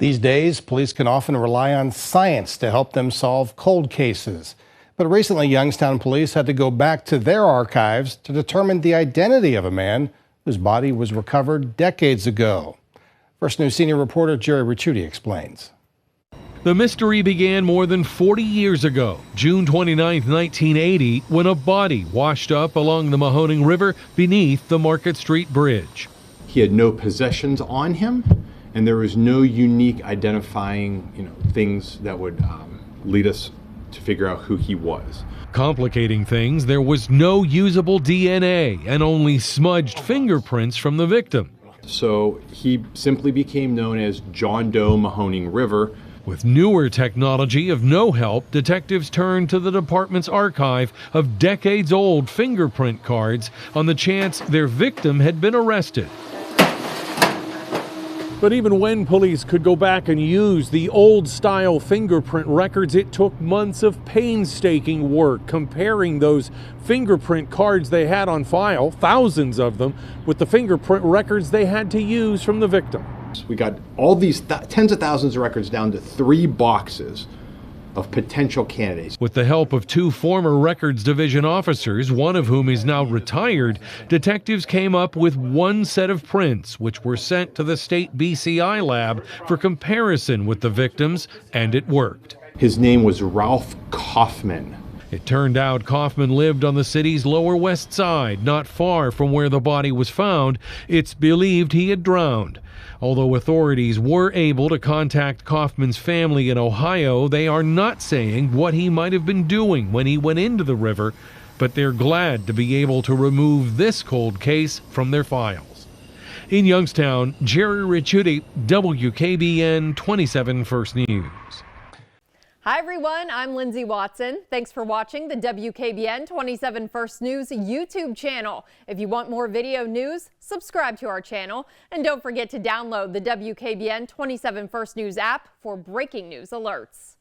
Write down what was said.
These days, police can often rely on science to help them solve cold cases. But recently, Youngstown police had to go back to their archives to determine the identity of a man whose body was recovered decades ago. First News senior reporter Jerry Ricciuti explains. The mystery began more than 40 years ago, June 29, 1980, when a body washed up along the Mahoning River beneath the Market Street Bridge. He had no possessions on him, and there was no unique identifying, things that would lead us to figure out who he was. Complicating things, there was no usable DNA and only smudged fingerprints from the victim. So he simply became known as John Doe Mahoning River. With newer technology of no help, detectives turned to the department's archive of decades-old fingerprint cards on the chance their victim had been arrested. But even when police could go back and use the old-style fingerprint records, it took months of painstaking work comparing those fingerprint cards they had on file, thousands of them, with the fingerprint records they had to use from the victim. We got all these tens of thousands of records down to 3 boxes of potential candidates. With the help of 2 former Records Division officers, one of whom is now retired, detectives came up with 1 set of prints, which were sent to the state BCI lab for comparison with the victims, and it worked. His name was Ralph Coffman. It turned out Coffman lived on the city's Lower West Side, not far from where the body was found. It's believed he had drowned. Although authorities were able to contact Coffman's family in Ohio, they are not saying what he might have been doing when he went into the river, but they're glad to be able to remove this cold case from their files. In Youngstown, Jerry Ricciuti, WKBN 27 First News. Hi everyone, I'm Lindsay Watson. Thanks for watching the WKBN 27 First News YouTube channel. If you want more video news, subscribe to our channel. And don't forget to download the WKBN 27 First News app for breaking news alerts.